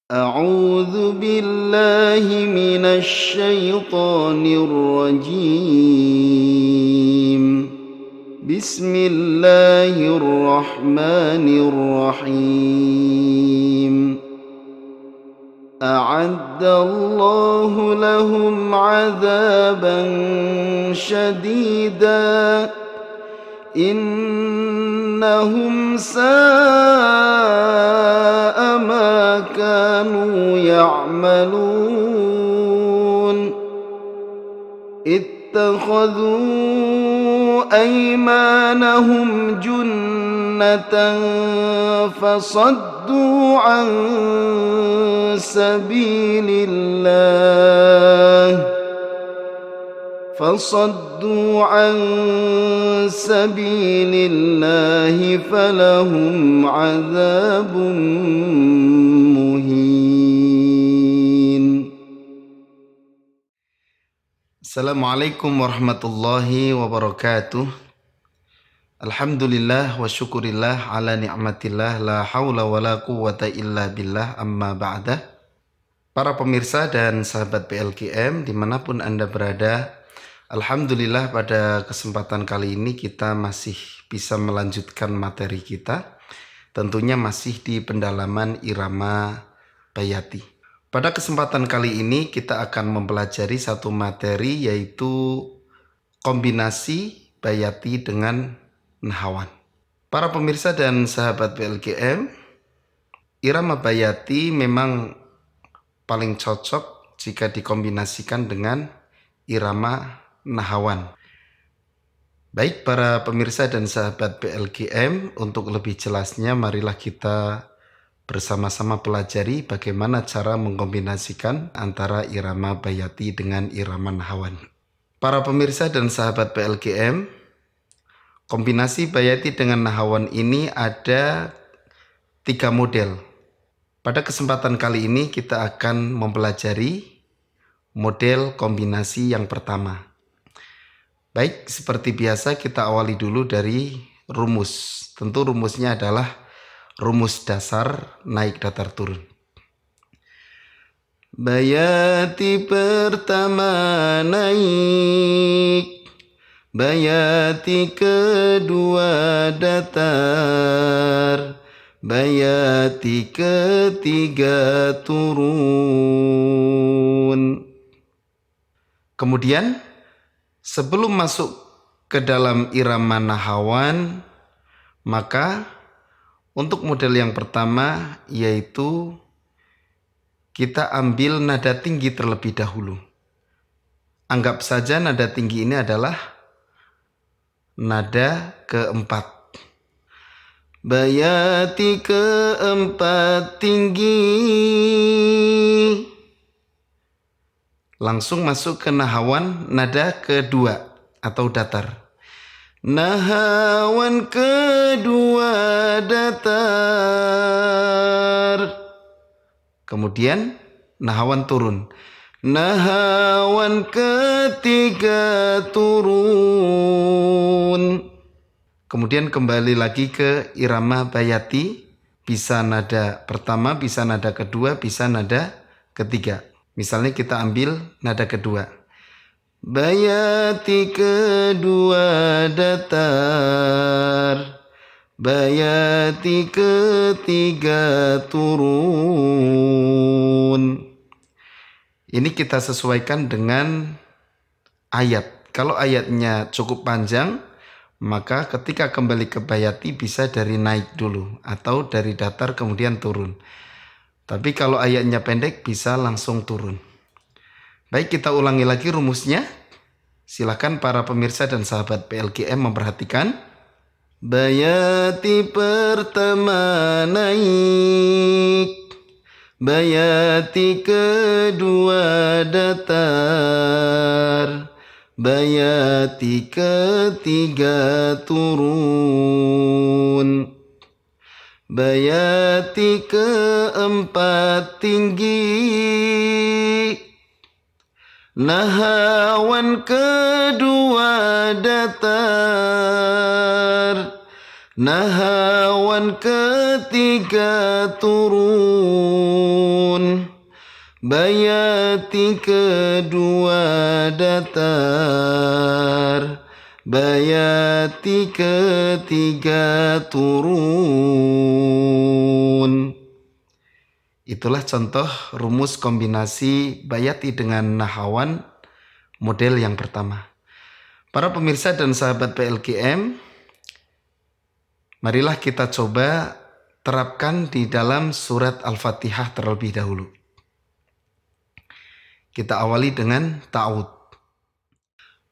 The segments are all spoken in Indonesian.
أعوذ بالله من الشيطان الرجيم. بسم الله الرحمن الرحيم. أعد الله لهم عذابا شديدا إنهم ساء ما كانوا يعملون اتخذوا أيمانهم جنة فصدوا عن سبيل الله فلهم عذاب مهين. Assalamualaikum warahmatullahi wabarakatuh. Alhamdulillah wa syukurillah ala ni'matillah la hawla wa la quwwata illa billah amma ba'dah. Para pemirsa dan sahabat PLKM dimanapun Anda berada, alhamdulillah pada kesempatan kali ini kita masih bisa melanjutkan materi kita, tentunya masih di pendalaman irama bayati. Pada kesempatan kali ini kita akan mempelajari satu materi, yaitu kombinasi bayati dengan nahawan. Para pemirsa dan sahabat PLKM, irama bayati memang paling cocok jika dikombinasikan dengan irama nahawan. Baik para pemirsa dan sahabat PLKM, untuk lebih jelasnya marilah kita bersama-sama pelajari bagaimana cara mengkombinasikan antara irama bayati dengan irama nahawan. Para pemirsa dan sahabat PLKM, kombinasi bayati dengan nahawan ini ada 3 model. Pada kesempatan kali ini kita akan mempelajari model kombinasi yang pertama. Baik, seperti biasa kita awali dulu dari rumus. Tentu rumusnya adalah rumus dasar naik datar turun. Bayati pertama naik, bayati kedua datar, bayati ketiga turun. Kemudian sebelum masuk ke dalam irama nahawan, maka untuk model yang pertama yaitu kita ambil nada tinggi terlebih dahulu. Anggap saja nada tinggi ini adalah nada keempat. Bayati keempat tinggi. Langsung masuk ke nahawan nada kedua atau datar. Nahawan kedua datar. Kemudian nahawan turun. Nahawan ketiga turun. Kemudian kembali lagi ke irama bayati. Bisa nada pertama, bisa nada kedua, bisa nada ketiga. Misalnya kita ambil nada kedua. Bayati kedua datar, bayati ketiga turun. Ini kita sesuaikan dengan ayat. Kalau ayatnya cukup panjang, maka ketika kembali ke bayati bisa dari naik dulu atau dari datar kemudian turun. Tapi kalau ayatnya pendek bisa langsung turun. Baik, kita ulangi lagi rumusnya. Silakan para pemirsa dan sahabat PLKM memperhatikan. Bayati pertama naik, bayati kedua datar, bayati ketiga turun, bayati keempat tinggi, nahawan kedua datar, Nahawan ketika turun, bayati kedua datar, bayati ketiga turun. Itulah contoh rumus kombinasi bayati dengan nahawan model yang pertama. Para pemirsa dan sahabat PLKM, marilah kita coba terapkan di dalam surat Al-Fatihah terlebih dahulu. Kita awali dengan ta'awud.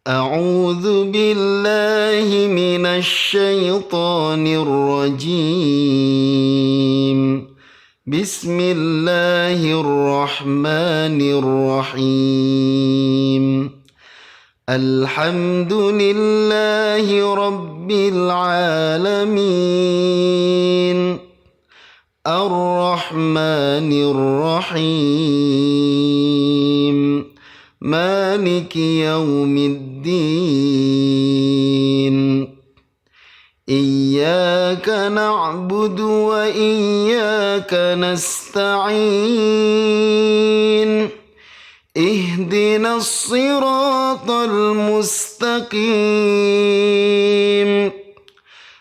A'udzu billahi minasy syaithanir rajim. Bismillahirrahmanirrahim. Alhamdulillahi rabbil alamin. Ar-Rahmanir Rahim. Maliki yaumiddin. Iyyaka na'budu wa iyyaka nasta'in. Ihdinas siratal mustaqim.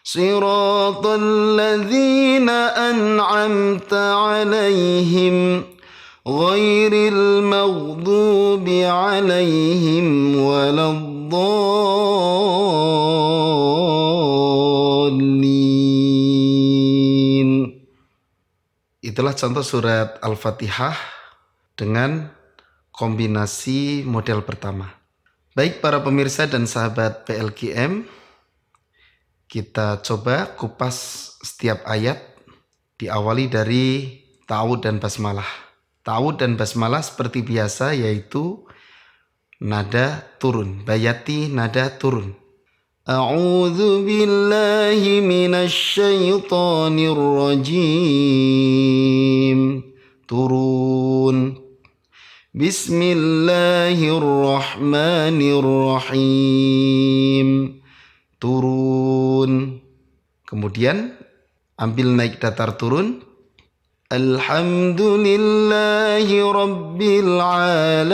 Siratal ladzina an'amta 'alaihim ghairil maghdubi 'alaihim waladdallin. Itulah contoh surat Al-Fatihah dengan kombinasi model pertama. Baik para pemirsa dan sahabat PLKM, kita coba kupas setiap ayat, diawali dari ta'awud dan basmalah. Ta'awud dan basmalah seperti biasa yaitu nada turun, bayati nada turun. A'udzu billahi minasy syaithanir rajim. Turun. Bismillahirrahmanirrahim. Turun. Kemudian ambil naik datar turun. Alhamdulillahi rabbil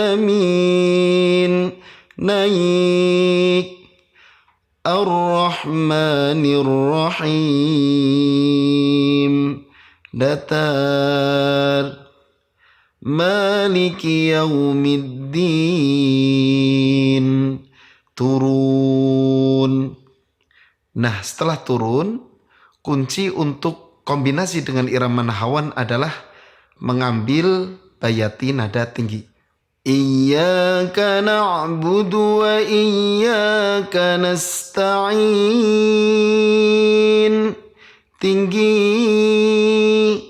alamin. Naik. Ar-Rahmanir Rahim. Datar. Maliki yaumiddin. Turun. Nah, setelah turun, kunci untuk kombinasi dengan irama nahawan adalah mengambil bayati nada tinggi. Iyyaka na'budu wa iyyaka nasta'in. Tinggi.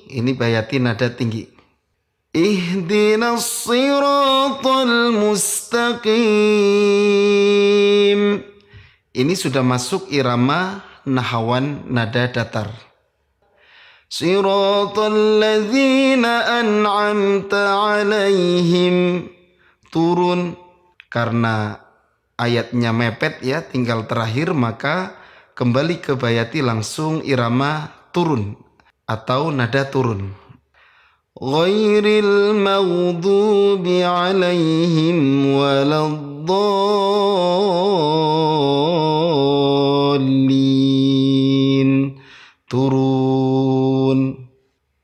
Ini bayati nada tinggi. Ihdinas siratal mustaqim. Ini sudah masuk irama nahawan nada datar. Siratal ladzina an'amta 'alaihim. Turun karena ayatnya mepet ya, tinggal terakhir, maka kembali ke bayati langsung irama turun atau nada turun. Ghairil maghdubi 'alaihim waladdallin. Turun.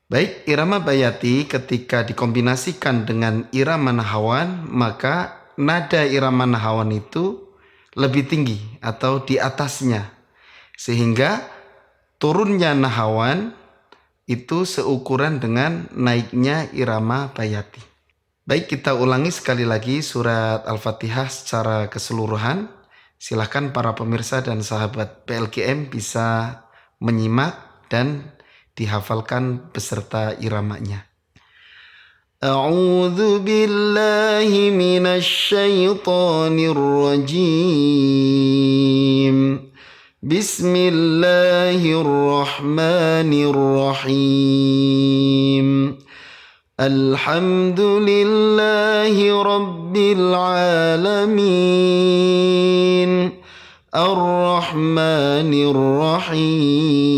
Baik, irama bayati ketika dikombinasikan dengan irama nahawan, maka nada irama nahawan itu lebih tinggi atau di atasnya, sehingga turunnya nahawan itu seukuran dengan naiknya irama bayati. Baik, kita ulangi sekali lagi surat Al-Fatihah secara keseluruhan. Silahkan para pemirsa dan sahabat PLKM bisa menyimak dan dihafalkan beserta iramanya. A'udzu billahi minasy syaithanir rajim. Bismillahirrahmanirrahim. Alhamdulillahi rabbil alamin. Ar-Rahmanir Rahim.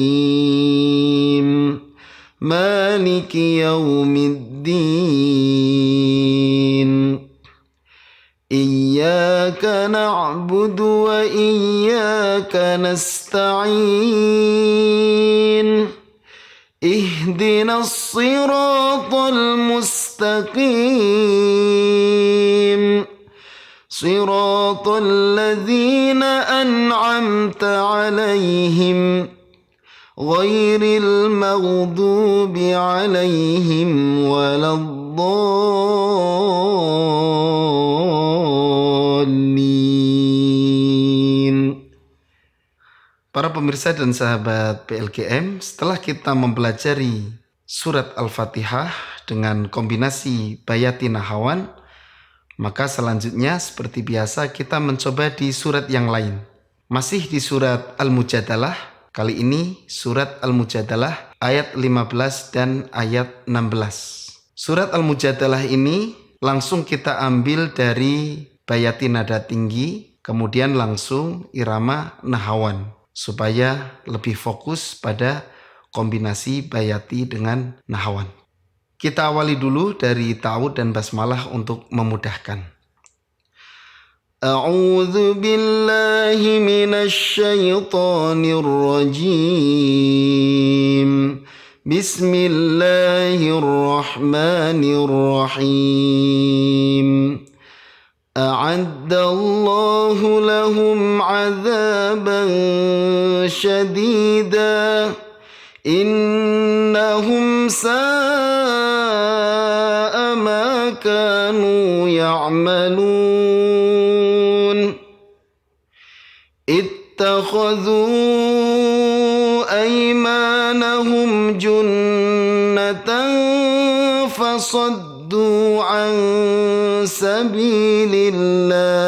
مالك يوم الدين إياك نعبد وإياك نستعين اهدنا الصراط المستقيم صراط الذين أنعمت عليهم غير المغضوب عليهم ولا الضالين. Para pemirsa dan sahabat PLGM, setelah kita mempelajari surat Al-Fatihah dengan kombinasi Bayati Nahawan, maka selanjutnya seperti biasa kita mencoba di surat yang lain. Masih di surat Al-Mujadalah, kali ini surat Al-Mujadalah ayat 15 dan ayat 16. Surat Al-Mujadalah ini langsung kita ambil dari Bayati nada tinggi, kemudian langsung irama Nahawan, supaya lebih fokus pada kombinasi Bayati dengan Nahawan. Kita awali dulu dari ta'awud dan basmalah untuk memudahkan. A'udzu billahi minasy syaithanir rajim. Bismillahirrahmanirrahim. A'addallahu lahum 'adzaban syadida. Innahum sa'a ma kanu ya'malun. Ittakhadhu aymanahum junnatan fasaddu an sabilillah.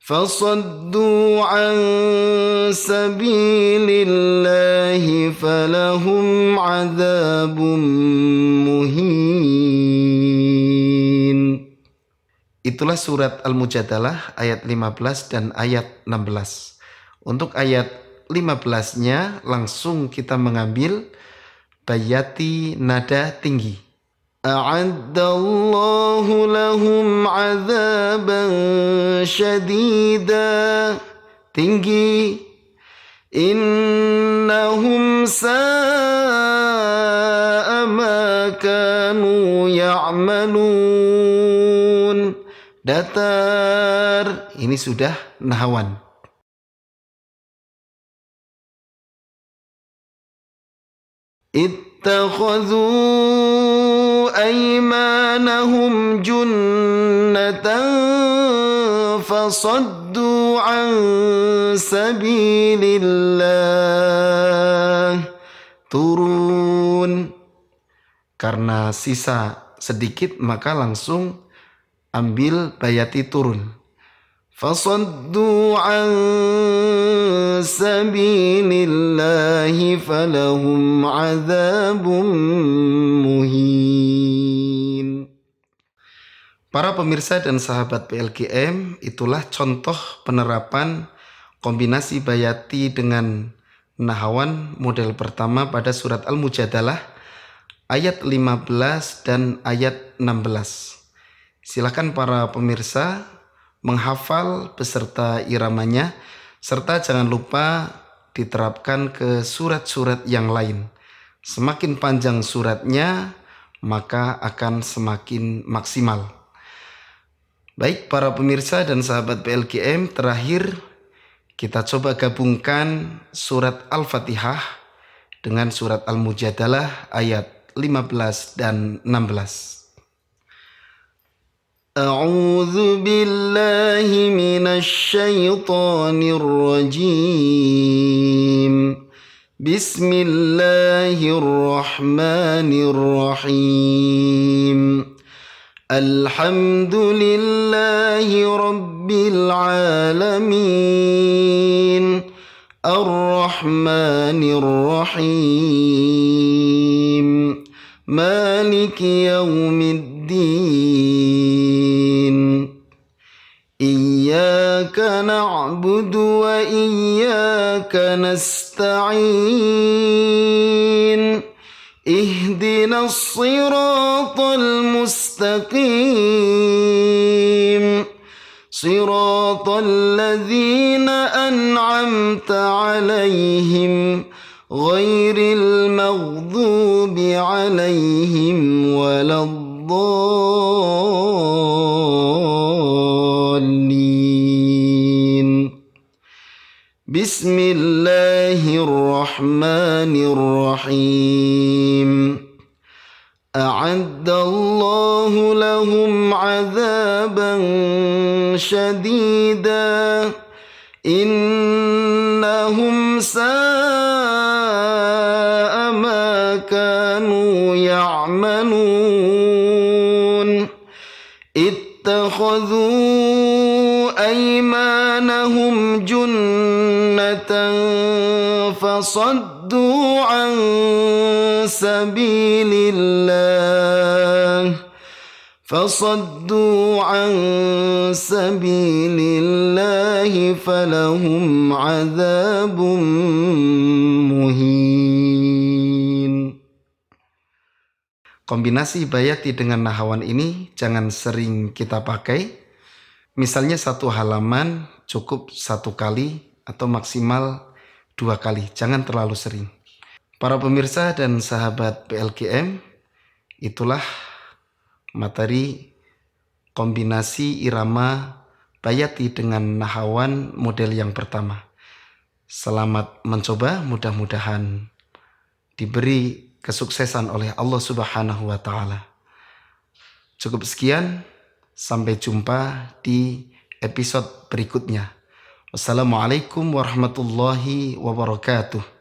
فصدوا عن سبيل الله فلهم عذاب مهين. Itulah surat Al-Mujadalah ayat 15 dan ayat 16. Untuk ayat 15-nya langsung kita mengambil Bayati nada tinggi. A'addallahu lahum 'adzaban syadida, tinggi. Innahum sa'a ma kanu ya'malun, datar. Ini sudah Nahawan. Ittakhadhu aymanahum junnatan fasaddu an sabilillah. Turun. Karena sisa sedikit maka langsung ambil Bayati turun. Fasaddu an sabilillahi falahum 'adzabun muhin. Para pemirsa dan sahabat PLGM, itulah contoh penerapan kombinasi Bayati dengan Nahawan model pertama pada surat Al-Mujadalah ayat 15 dan ayat 16. Silakan para pemirsa menghafal beserta iramanya, serta jangan lupa diterapkan ke surat-surat yang lain. Semakin panjang suratnya, maka akan semakin maksimal. Baik para pemirsa dan sahabat PLGM, terakhir kita coba gabungkan surat Al-Fatihah dengan surat Al-Mujadalah ayat 15 dan 16. A'udzu billahi minasy syaithanir rajim. Bismillahirrahmanirrahim. Alhamdulillahi rabbil alamin. Ar-Rahmanir Rahim. Maliki yaumiddin. Iyyaka na'budu wa iyyaka nasta'in. اهدنا الصراط المستقيم صراط الذين أنعمت عليهم غير المغضوب عليهم ولا الضالين. بسم الله الرحمن الرحيم. أعد الله لهم عذابا شديدا إنهم ساء ما كانوا يعملون اتخذوا أيمانهم جنة فصدوا عن سبيل الله فلهم عذاب muhin. Kombinasi bayati dengan nahawan ini jangan sering kita pakai. Misalnya satu halaman cukup 1 kali atau maksimal 2 kali. Jangan terlalu sering. Para pemirsa dan sahabat PLKM, itulah materi kombinasi irama bayati dengan nahawan model yang pertama. Selamat mencoba, mudah-mudahan diberi kesuksesan oleh Allah Subhanahu wa Ta'ala. Cukup sekian, sampai jumpa di episode berikutnya. Wassalamualaikum warahmatullahi wabarakatuh.